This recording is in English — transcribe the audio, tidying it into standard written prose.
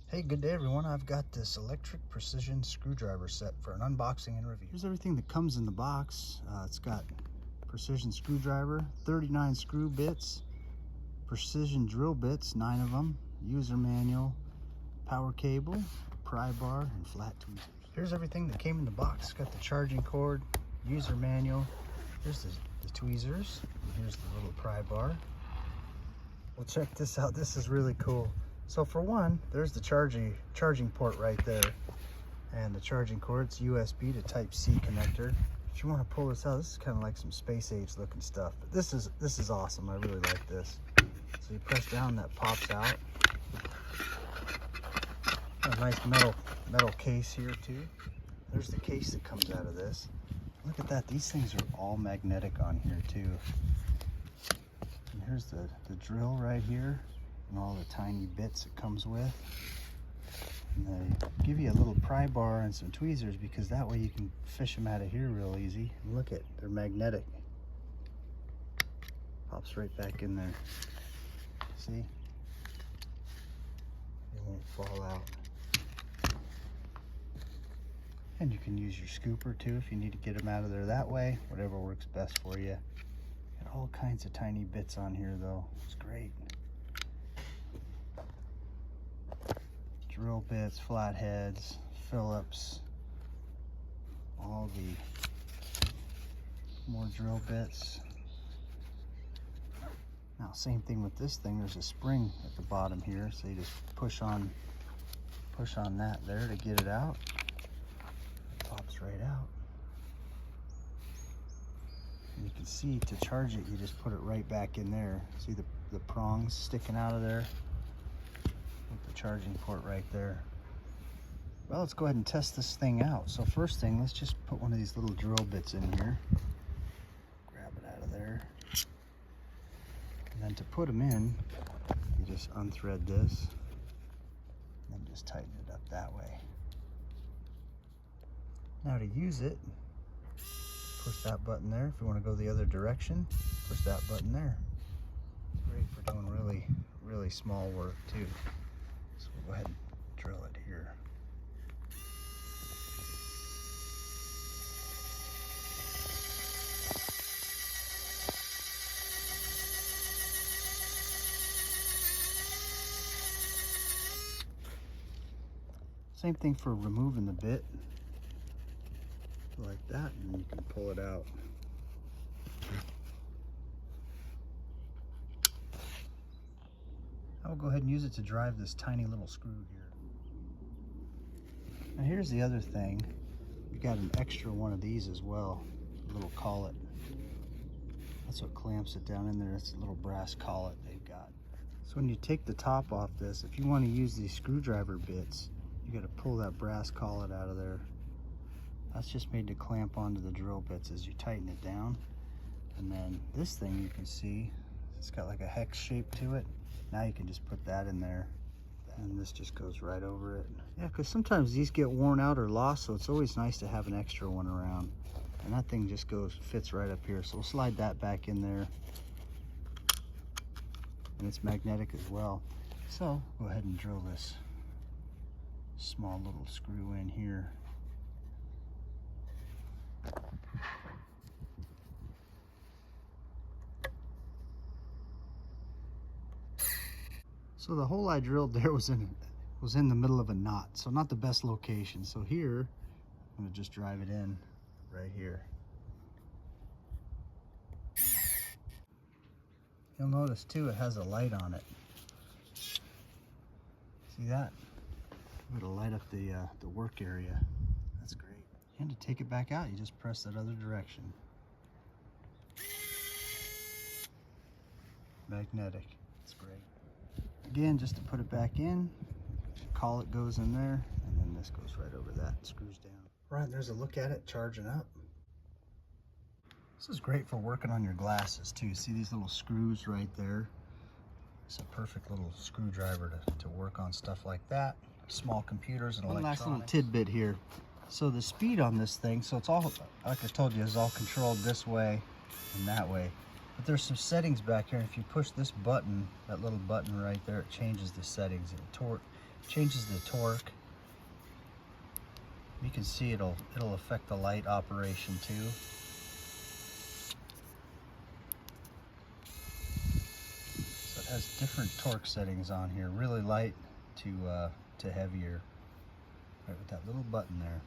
Hey, good day everyone. I've got this electric precision screwdriver set for an unboxing and review. Here's everything that comes in the box. It's got precision screwdriver, 39 screw bits, precision drill bits, 9 of them, user manual, power cable, pry bar, and flat tweezers. Here's everything that came in the box. It's got the charging cord, user manual, here's the tweezers, and here's the little pry bar. Well, check this out. This is really cool. So for one, there's the charging port right there, and the charging cord. It's USB to Type-C connector. If you want to pull this out, this is kind of like some space age looking stuff. But this is awesome. I really like this. So you press down, that pops out. A nice metal case here too. There's the case that comes out of this. Look at that. These things are all magnetic on here too. And here's the drill right here, and all the tiny bits it comes with. And they give you a little pry bar and some tweezers, because that way you can fish them out of here real easy. And look at, they're magnetic. Pops right back in there. See? They won't fall out. And you can use your scooper too if you need to get them out of there that way. Whatever works best for you. Got all kinds of tiny bits on here though. It's great. Drill bits, flatheads, Phillips, all the more drill bits. Now, same thing with this thing. There's a spring at the bottom here, so you just push on that there to get it out. It pops right out. And you can see, to charge it, you just put it right back in there. See the prongs sticking out of there? With the charging port right there. Well, let's go ahead and test this thing out. So first thing, let's just put one of these little drill bits in here. Grab it out of there. And then to put them in, you just unthread this and then just tighten it up that way. Now to use it, push that button there. If you want to go the other direction, push that button there. Great for doing really small work too. So we'll go ahead and drill it here. Same thing for removing the bit, like that, and you can pull it out. I will go ahead and use it to drive this tiny little screw here. Now here's the other thing. We got an extra one of these as well, a little collet. That's what clamps it down in there. It's a little brass collet they've got. So when you take the top off this, if you want to use these screwdriver bits, you got to pull that brass collet out of there. That's just made to clamp onto the drill bits as you tighten it down. And then this thing, you can see, it's got like a hex shape to it. Now you can just put that in there, and this just goes right over it. Yeah, because sometimes these get worn out or lost, so it's always nice to have an extra one around. And that thing just fits right up here. So we'll slide that back in there. And it's magnetic as well. So go ahead and drill this small little screw in here. So the hole I drilled there was in the middle of a knot, so not the best location. So here, I'm gonna just drive it in right here. You'll notice too, it has a light on it. See that? It'll light up the work area. That's great. And to take it back out, you just press that other direction. Magnetic. It's great. Again, just to put it back in, collet goes in there, and then this goes right over that, screws down. Right, there's a look at it charging up. This is great for working on your glasses too. See these little screws right there? It's a perfect little screwdriver to work on stuff like that. Small computers and electronics. One last little tidbit here. So the speed on this thing, so it's all, like I told you, is all controlled this way and that way. But there's some settings back here, and if you push this button, that little button right there, it changes the settings. It changes the torque. You can see it'll affect the light operation too. So it has different torque settings on here, really light to heavier, right with that little button there.